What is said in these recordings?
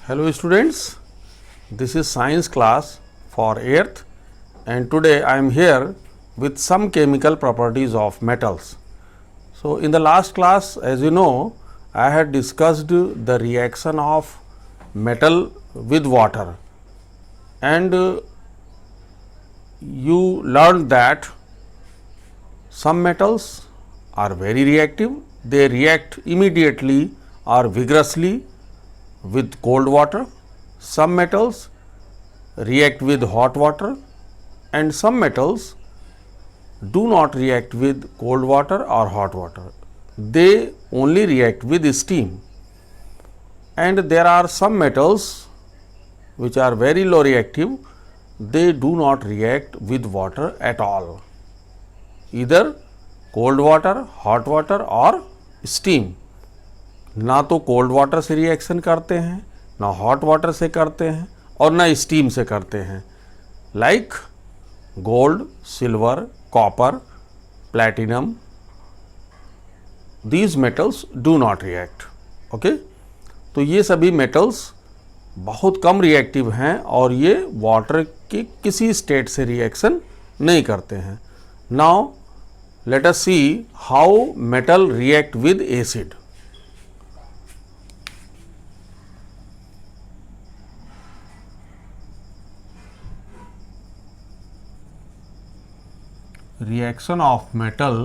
Hello students, this is science class for 8th and today I am here with some chemical properties of metals. So in the last class, as you know, I had discussed the reaction of metal with water and you learned that some metals are very reactive, they react immediately or vigorously with cold water, some metals react with hot water and some metals do not react with cold water or hot water. They only react with steam. And there are some metals which are very low reactive, they do not react with water at all, either cold water, hot water or steam. ना तो cold water से reaction करते हैं, ना hot water से करते हैं और ना स्टीम से करते हैं. Like gold, silver, copper, platinum, these metals do not react. Okay, तो ये सभी मेटल्स बहुत कम रिएक्टिव हैं और ये वाटर के किसी स्टेट से रिएक्शन नहीं करते हैं. Now let us see how metal react with acid. Reaction of metal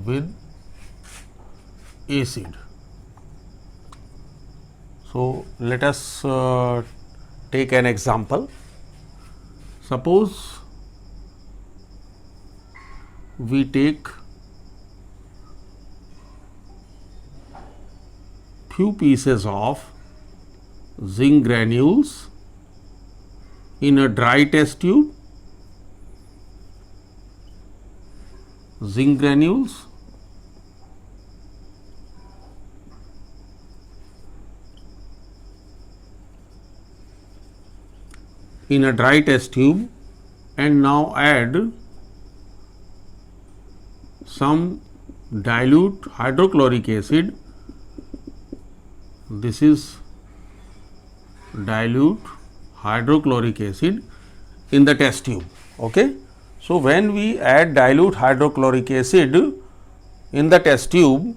with acid. So let us take an example. Suppose we take few pieces of zinc granules in a dry test tube. Zinc granules in a dry test tube and now add some dilute hydrochloric acid. This is dilute hydrochloric acid in the test tube. Okay, so when we add dilute hydrochloric acid in the test tube,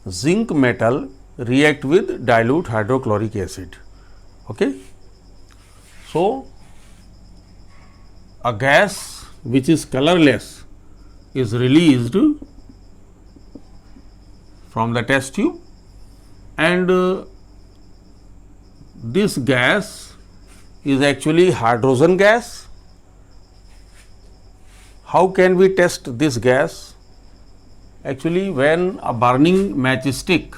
zinc metal react with dilute hydrochloric acid. Okay, so a gas which is colorless is released from the test tube and this gas is actually hydrogen gas. How can we test this gas? Actually, when a burning matchstick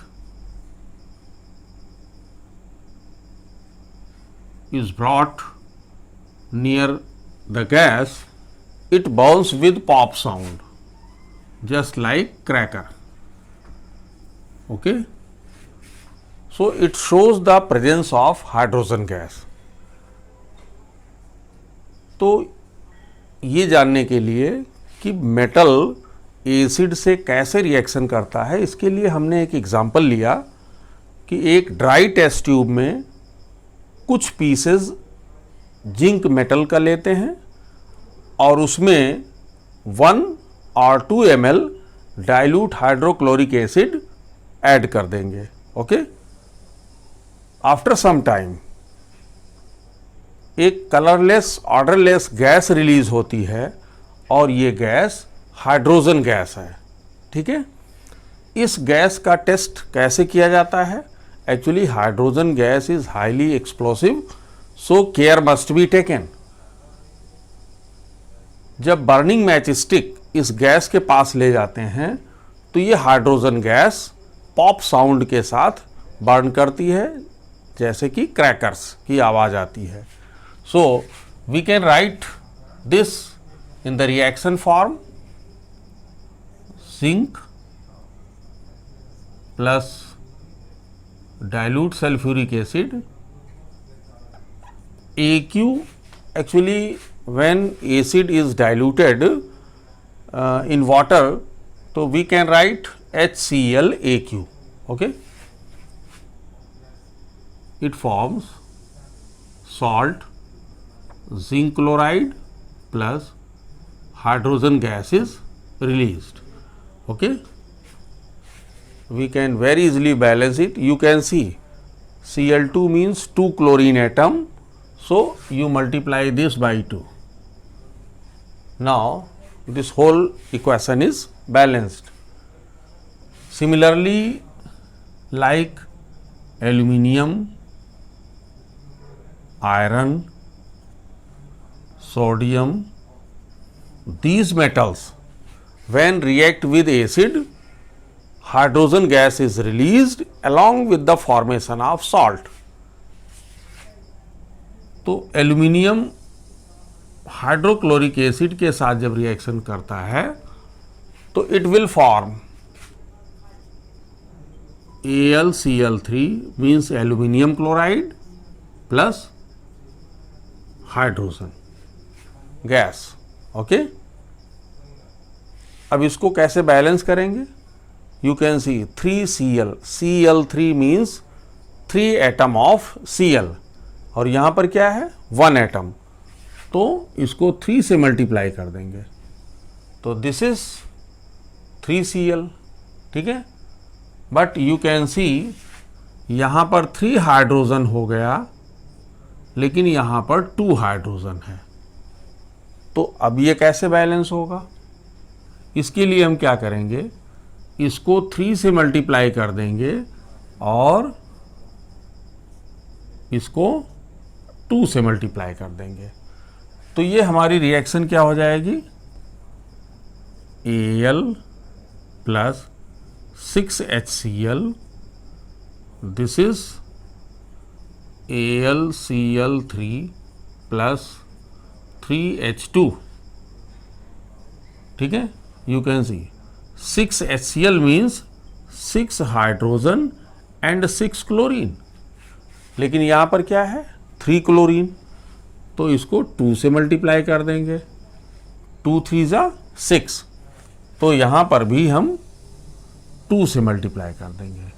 is brought near the gas, it burns with pop sound, just like cracker. Okay, so it shows the presence of hydrogen gas. तो ये जानने के लिए कि metal acid से कैसे reaction करता है, इसके लिए हमने एक एग्जांपल लिया कि एक ड्राई टेस्ट ट्यूब में कुछ पीसेस जिंक मेटल का लेते हैं और उसमें 1 और 2 ml dilute hydrochloric acid add कर देंगे. ओके, आफ्टर सम टाइम एक कलरलेस ऑर्डरलेस गैस रिलीज होती है और ये गैस हाइड्रोजन गैस है. ठीक है, इस गैस का टेस्ट कैसे किया जाता है? Actually hydrogen gas is highly explosive, so care must be taken. जब बर्निंग मैच स्टिक इस गैस के पास ले जाते हैं तो ये हाइड्रोजन गैस पॉप साउंड के साथ बर्न करती है, जैसे कि क्रैकर्स की आवाज आती है. So we can write this in the reaction form: zinc plus dilute sulfuric acid AQ. Actually, when acid is diluted in water, so we can write HCl AQ. Okay, it forms salt, zinc chloride plus hydrogen gas is released. Okay, we can very easily balance it. You can see Cl2 means 2 chlorine atom, so you multiply this by 2. Now this whole equation is balanced. Similarly, like aluminium, iron, sodium, these metals when react with acid, hydrogen gas is released along with the formation of salt. तो aluminium hydrochloric acid के साथ जब reaction करता है तो it will form AlCl3 means aluminium chloride plus hydrogen gas. Okay, अब इसको कैसे बैलेंस करेंगे? You can see 3Cl, Cl3 means 3 atom of Cl और यहां पर क्या है 1 एटम, तो इसको 3 से मल्टीप्लाई कर देंगे तो दिस इज 3Cl. ठीक है, बट यू कैन सी यहां पर 3 हाइड्रोजन हो गया लेकिन यहां पर 2 हाइड्रोजन है, तो अब ये कैसे बैलेंस होगा? इसके लिए हम क्या करेंगे, इसको 3 से मल्टीप्लाई कर देंगे और इसको 2 से मल्टीप्लाई कर देंगे, तो ये हमारी रिएक्शन क्या हो जाएगी Al plus 6HCl, this is AlCl3 plus 3H2. ठीक है, you can see 6HCl means 6 hydrogen and 6 chlorine, लेकिन यहाँ पर क्या है 3 क्लोरीन, तो इसको 2 से मल्टीप्लाई कर देंगे, 2 3 जा 6, तो यहाँ पर भी हम 2 से मल्टीप्लाई कर देंगे.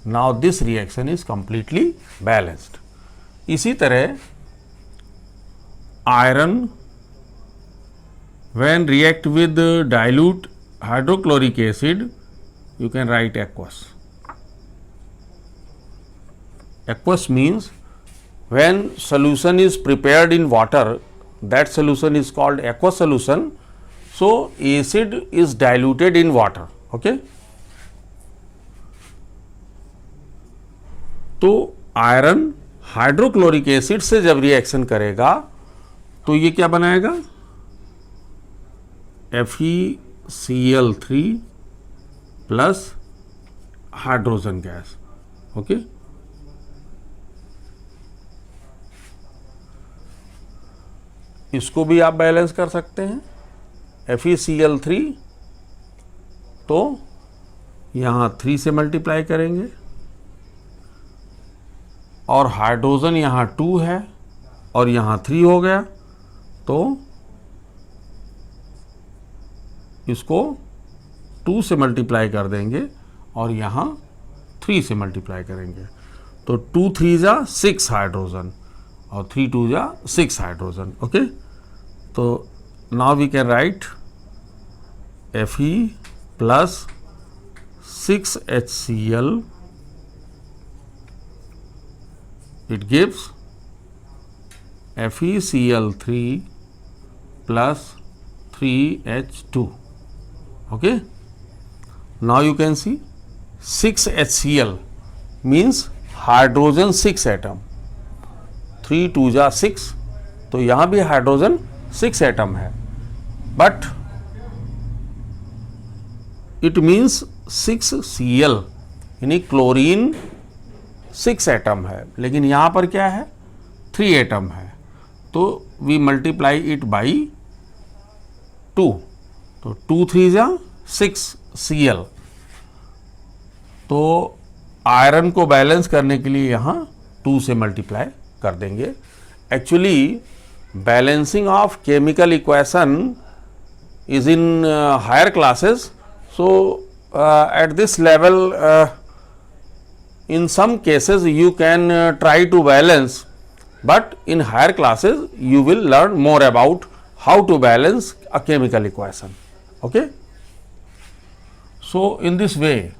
Now this reaction is completely balanced. इसी तरह iron when react with dilute hydrochloric acid, you can write aqueous. Aqueous means when solution is prepared in water, that solution is called aqueous solution. So acid is diluted in water. Okay, तो iron hydrochloric acid से जब reaction करेगा तो ये क्या बनाएगा FeCl3 plus hydrogen gas. Okay, इसको भी आप बैलेंस कर सकते हैं. FeCl3 तो यहां 3 से मल्टीप्लाई करेंगे और हाइड्रोजन यहां 2 है और यहां 3 हो गया, तो इसको 2 से मल्टीप्लाई कर देंगे और यहाँ 3 से मल्टीप्लाई करेंगे, तो 2 3 जा 6 हाइड्रोजन और 3 2 जा 6 हाइड्रोजन. ओके, तो now we can write Fe plus 6HCl, it gives FeCl3 plus 3H2. Okay, now you can see 6HCl means hydrogen 6 atom, 3 2 जा 6, तो यहाँ भी हाइड्रोजन 6 एटम है, बट इट मीन्स 6Cl यानी क्लोरीन 6 एटम है, लेकिन यहाँ पर क्या है 3 एटम है, तो वी मल्टीप्लाई इट बाई 2, तो 2 3 जा 6Cl. तो आयरन को बैलेंस करने के लिए यहाँ 2 से मल्टीप्लाई कर देंगे. Actually balancing of chemical equation is in higher classes, so at this level in some cases you can try to balance, but in higher classes you will learn more about how to balance a chemical equation. Okay? So, in this way,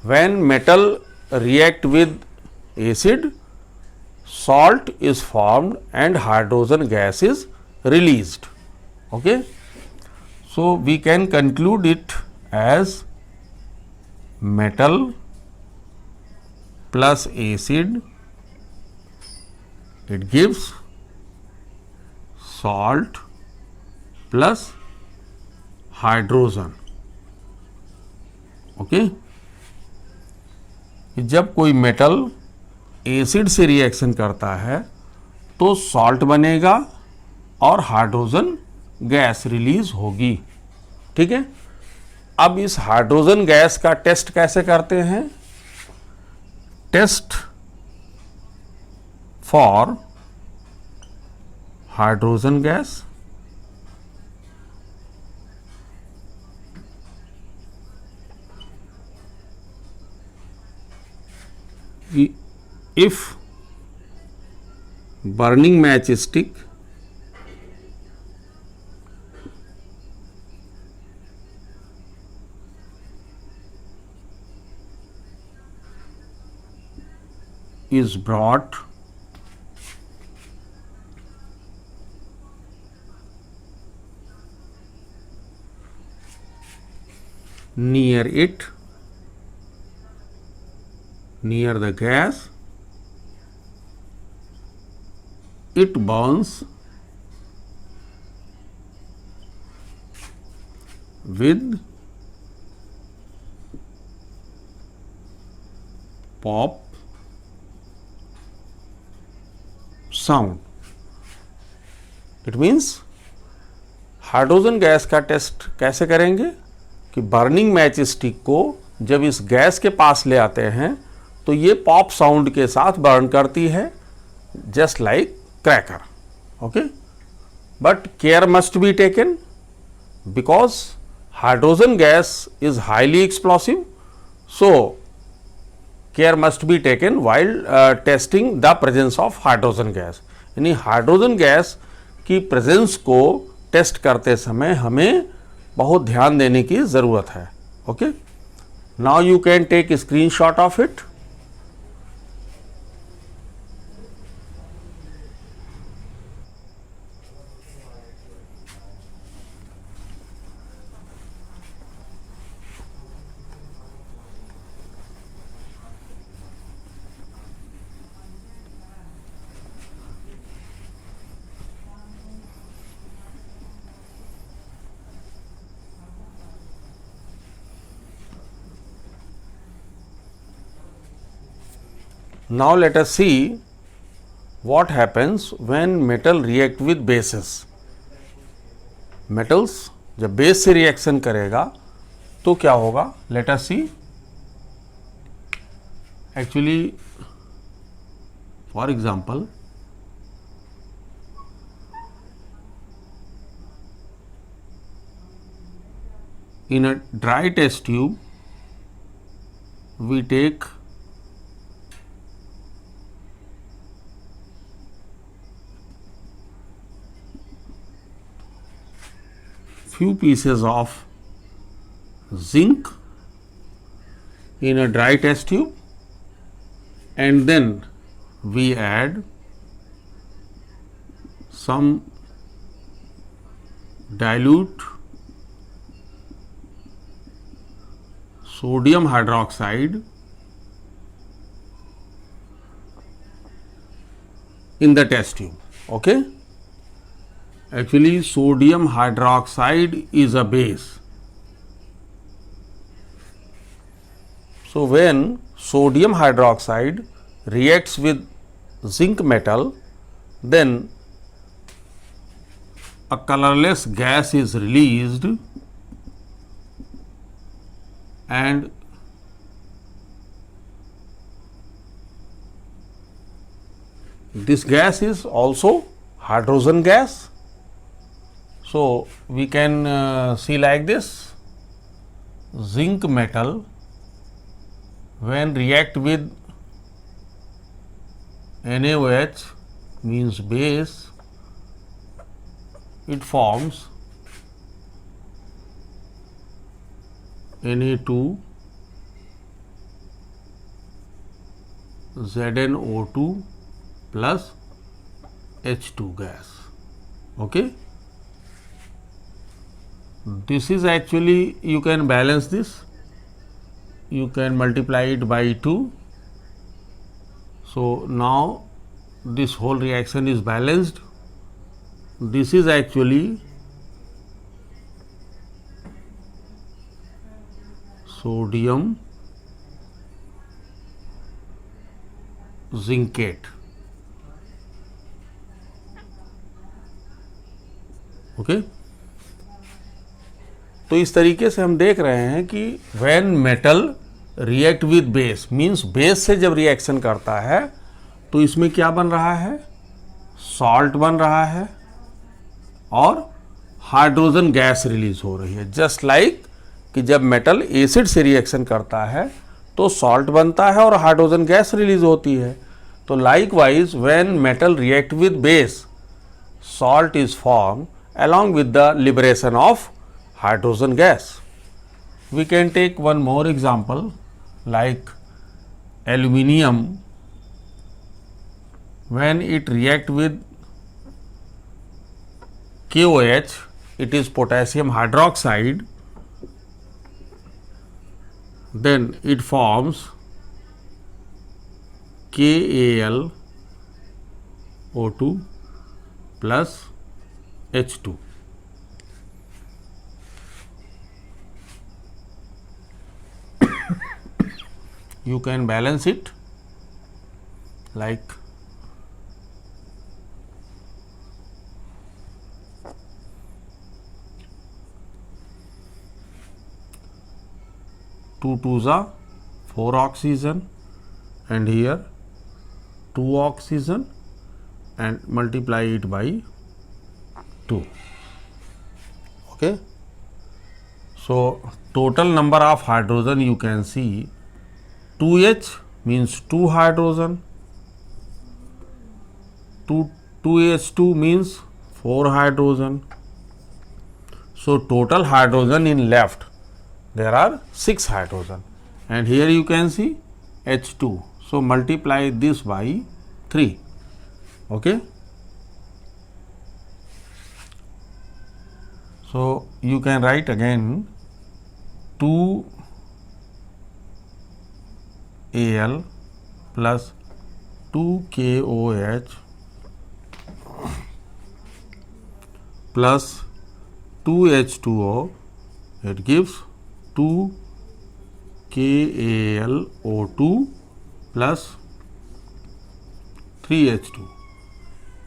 when metal react with acid, salt is formed and hydrogen gas is released. Okay? So, we can conclude it as metal plus acid, it gives salt plus hydrogen. Okay जब कोई metal acid से reaction करता है तो salt बनेगा और hydrogen gas release होगी. ठीक है, अब इस हाइड्रोजन गैस का टेस्ट कैसे करते हैं? Test for hydrogen gas, if burning matchstick is brought near it, near the gas, it burns with pop sound. It means hydrogen gas का टेस्ट कैसे करेंगे कि बर्निंग मैच स्टिक को जब इस गैस के पास ले आते हैं तो ये पॉप साउंड के साथ बर्न करती है, just like cracker. Okay, but care must be taken because hydrogen gas is highly explosive. So care must be taken while testing the presence of hydrogen gas. यानी हाइड्रोजन गैस की presence को test करते समय हमें बहुत ध्यान देने की ज़रूरत है. Okay, now you can take screenshot of it. Now let us see what happens when metal react with bases. Metals जब बेस से रिएक्शन करेगा तो क्या होगा? Let us see. Actually, for example, in a dry test tube, we take few pieces of zinc in a dry test tube and then we add some dilute sodium hydroxide in the test tube. Okay, actually sodium hydroxide is a base. So when sodium hydroxide reacts with zinc metal, then a colorless gas is released and this gas is also hydrogen gas. So we can see like this: zinc metal when react with NaOH means base, it forms Na2 ZnO2 plus H2 gas. Okay. This is actually, you can balance this, you can multiply it by 2. So now this whole reaction is balanced. This is actually sodium zincate. Okay तो इस तरीके से हम देख रहे हैं कि when metal react with base means base से जब रिएक्शन करता है तो इसमें क्या बन रहा है, सॉल्ट बन रहा है और हाइड्रोजन गैस रिलीज हो रही है। जस्ट लाइक कि जब मेटल एसिड से रिएक्शन करता है तो सॉल्ट बनता है और हाइड्रोजन गैस रिलीज होती है। तो likewise when metal react with base, salt is formed along with the liberation of hydrogen gas. We can take one more example like aluminium. When it react with KOH, it is potassium hydroxide, then it forms KAlO2 plus H2. You can balance it like two twos are 4 oxygen and here 2 oxygen and multiply it by 2. Okay. So total number of hydrogen you can see 2H means 2 hydrogen, 2H2 means 4 hydrogen. So total hydrogen in left there are 6 hydrogen and here you can see H2. So multiply this by 3. Okay. So you can write again 2Al plus 2KOH plus 2H2O, it gives 2KAlO2 plus 3H2.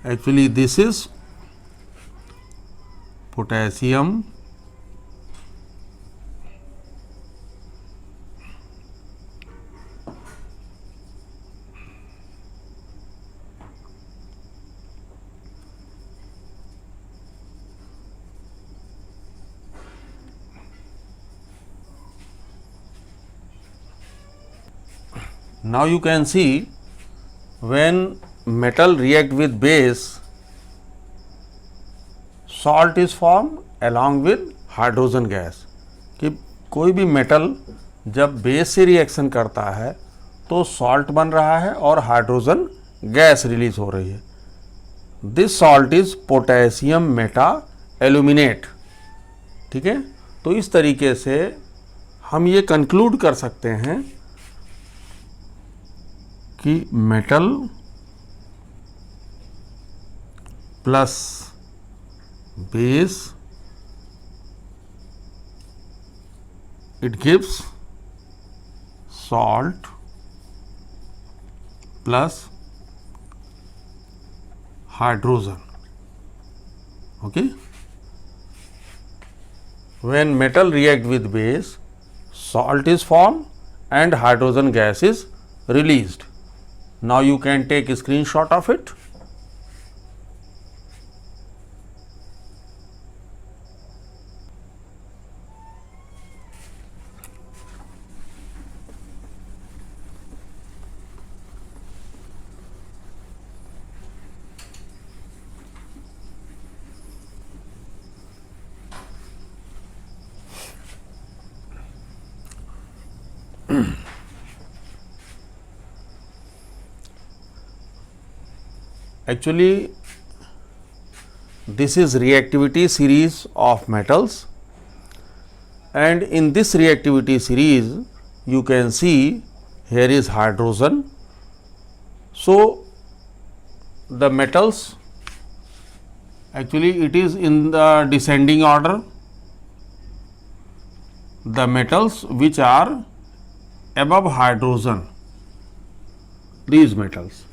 Actually this is potassium now you can see when metal react with base, salt is formed along with hydrogen gas. कि कोई भी metal जब base से reaction करता है तो salt बन रहा है और हाइड्रोजन गैस रिलीज हो रही है. This salt is potassium Meta aluminate. ठीक है, तो इस तरीके से हम ये कंक्लूड कर सकते हैं कि metal plus base it gives salt plus hydrogen. Okay. When metal react with base, salt is formed and hydrogen gas is released. Now you can take a screenshot of it. Actually, this is reactivity series of metals, and in this reactivity series you can see here is hydrogen. So, the metals, actually it is in the descending order. The metals which are above hydrogen, these metals,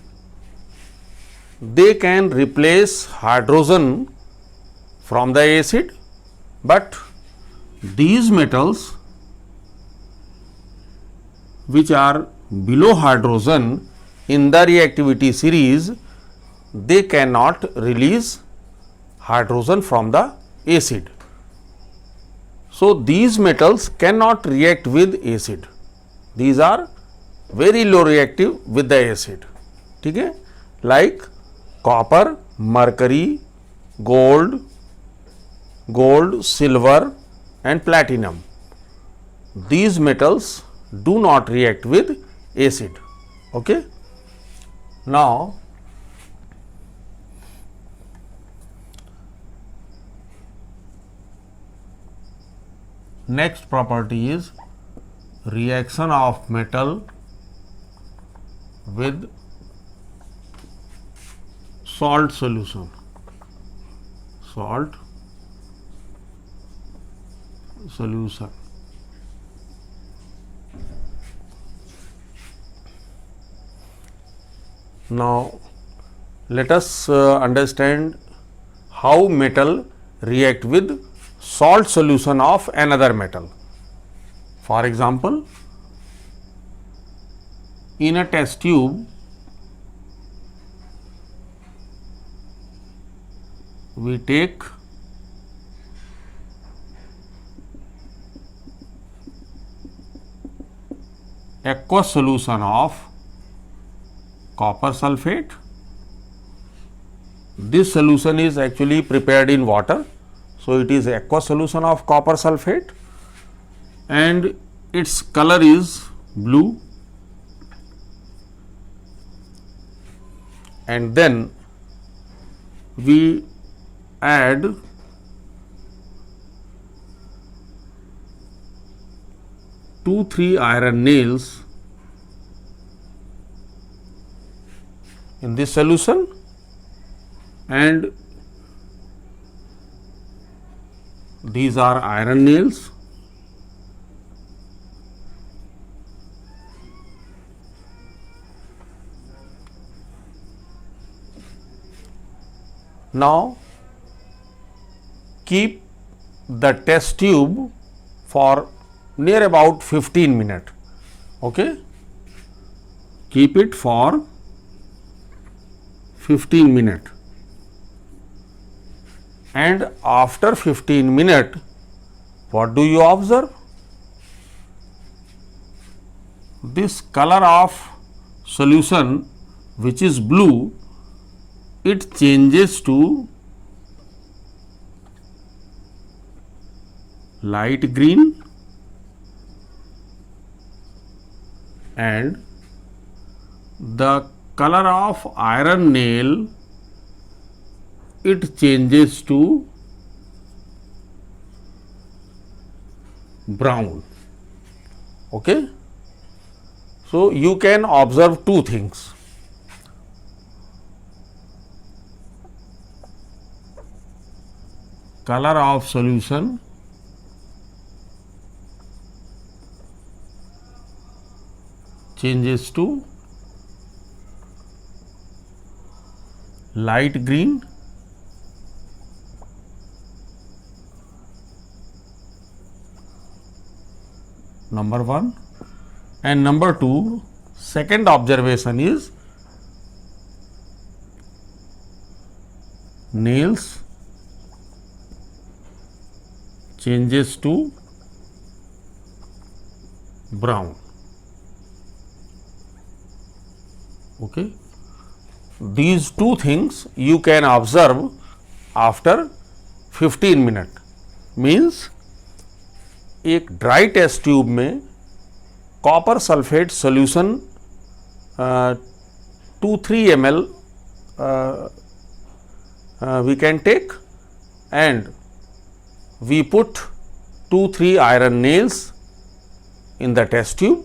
they can replace hydrogen from the acid, but these metals which are below hydrogen in the reactivity series, they cannot release hydrogen from the acid. So, these metals cannot react with acid. These are very low reactive with the acid. ठीक है, like copper, mercury, gold, silver and platinum. These metals do not react with acid. Okay. Now, next property is reaction of metal with salt solution. Salt solution. Now, let us understand how metal react with salt solution of another metal. For example, in a test tube, we take aqueous solution of copper sulfate. This solution is actually prepared in water. So, it is aqueous solution of copper sulfate and its color is blue, and then we add two-three iron nails in this solution, and these are iron nails. Now, keep the test tube for near about 15 minutes. Okay? Keep it for 15 minutes. And after 15 minutes, what do you observe? This color of solution, which is blue, it changes to light green, and the color of iron nail, it changes to brown. Okay? So, you can observe two things. Color of solution changes to light green, number one, and number two, second observation is nails changes to brown. Okay. These two things you can observe after 15 minutes. Means एक dry test tube में copper sulphate solution 2-3 ml we can take, and we put 2-3 iron nails in the test tube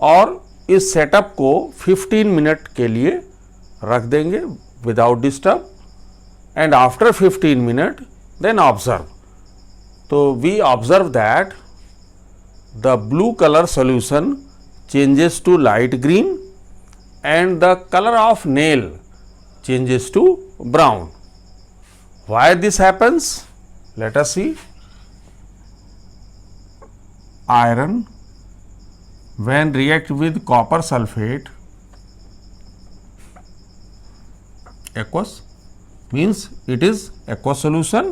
और इस setup को 15 minute के लिए रख देंगे without disturb, and after 15 minute then observe. तो we observe that the blue colour solution changes to light green and the color of nail changes to brown. Why this happens? Let us see. Iron when react with copper sulfate, aqueous, means it is aqueous solution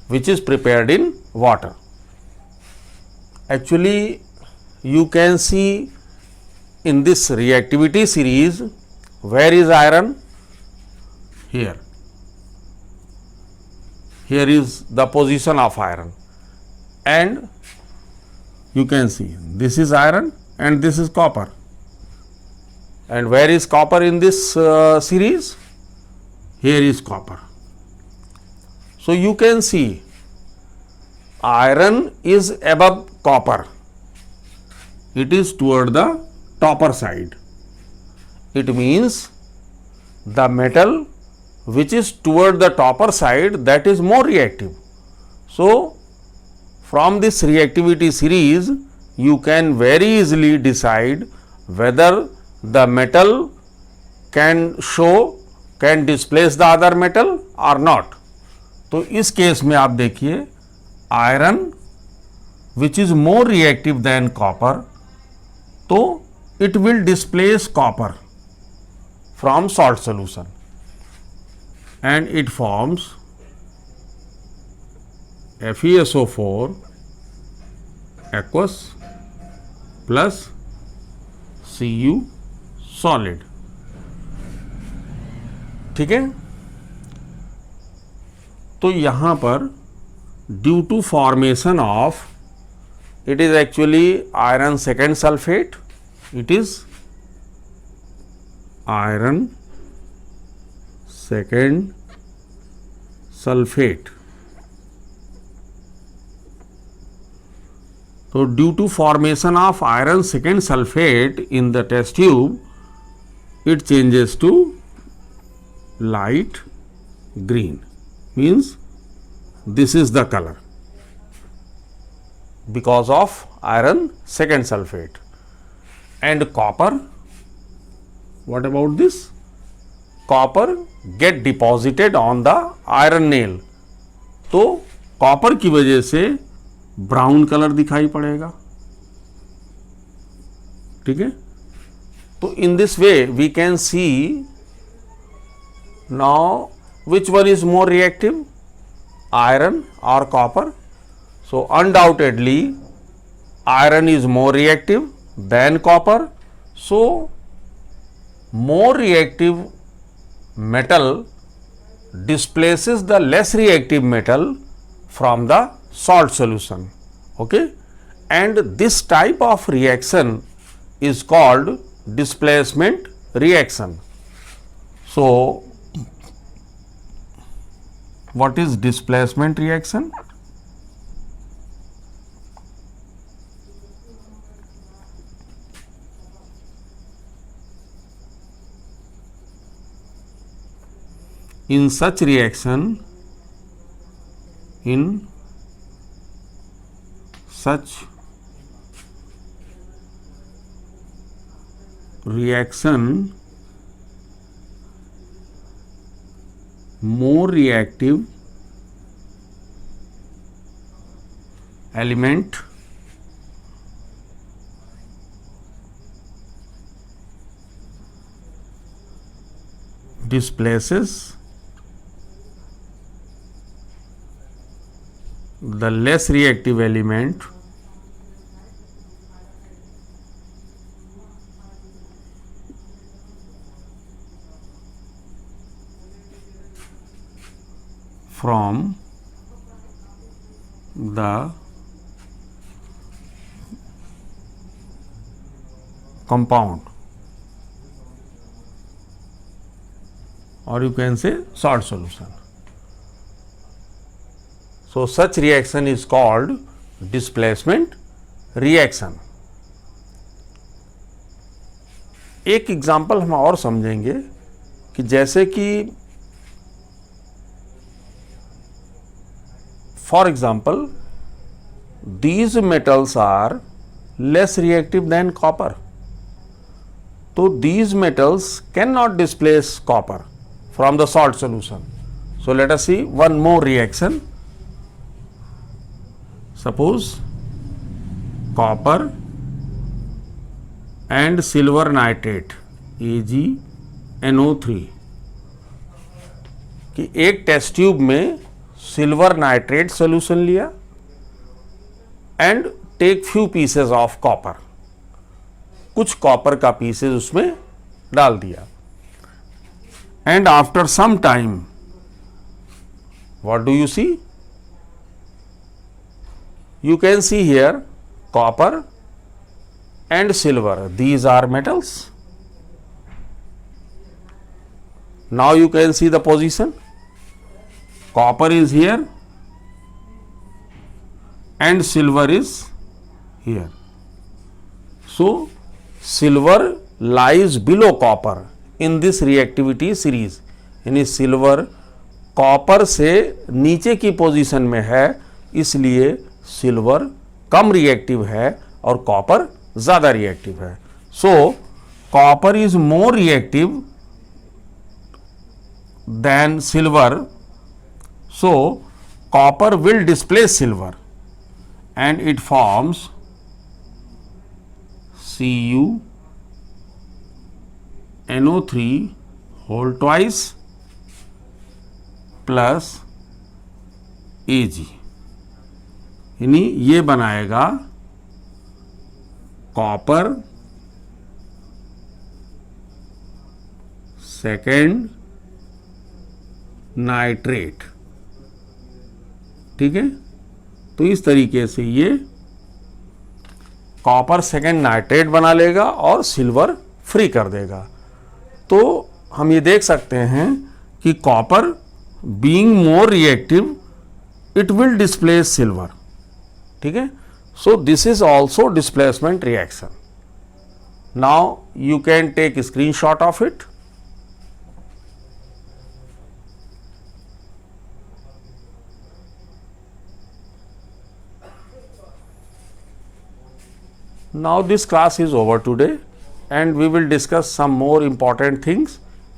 which is prepared in water. Actually, you can see in this reactivity series, where is iron? Here. Here is the position of iron, and you can see this is iron and this is copper. And where is copper in this series? Here is copper. So you can see iron is above copper. It is toward the topper side. It means the metal which is toward the topper side, that is more reactive. So from this reactivity series, you can very easily decide whether the metal can displace the other metal or not. तो इस case में आप देखिए iron which is more reactive than copper, तो it will displace copper from salt solution and it forms FeSO4 aqueous plus Cu solid. ठीक है, तो यहां पर due to formation of, it is actually iron second sulfate, it is iron second sulfate. So due to formation of iron second sulfate in the test tube, it changes to light green, means this is the color because of iron second sulfate. And copper, what about this? Copper get deposited on the iron nail, तो copper की वजह से brown colour दिखाई पड़ेगा. ठीक है, तो in this way we can see now which one is more reactive, iron or copper. So undoubtedly iron is more reactive than copper. So more reactive metal displaces the less reactive metal from the salt solution. Okay, and this type of reaction is called displacement reaction. So what is displacement reaction? In such reaction, more reactive element displaces the less reactive element from the compound. or you can say salt solution. So such reaction is called displacement reaction. एक example हम और समझेंगे कि जैसे कि for example these metals are less reactive than copper. So these metals cannot displace copper from the salt solution. So let us see one more reaction. Suppose copper and silver nitrate AgNO3 कि एक test tube में silver nitrate solution लिया and take few pieces of copper, कुछ copper का pieces उसमें डाल दिया and after some time what do you see, you can see here copper and silver, these are metals. Now you can see the position, copper is here and silver is here. So silver lies below copper in this reactivity series, यानी silver copper से नीचे की position में है, इसलिए silver कम reactive है और copper ज्यादा रिएक्टिव है. So copper is more reactive than silver, so copper will displace silver and it forms CuNO3 whole twice plus Ag, यानी ये बनाएगा कॉपर सेकेंड नाइट्रेट. ठीक है, तो इस तरीके से ये कॉपर सेकेंड नाइट्रेट बना लेगा और सिल्वर फ्री कर देगा. तो हम ये देख सकते हैं कि copper being more reactive it will displace silver. ठीक है, so this is also displacement reaction. Now you can take screenshot of it. Now this class is over today and we will discuss some more important things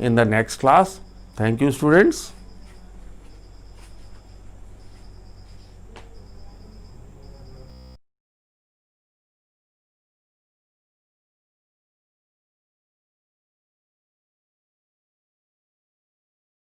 in the next class. Thank you, students.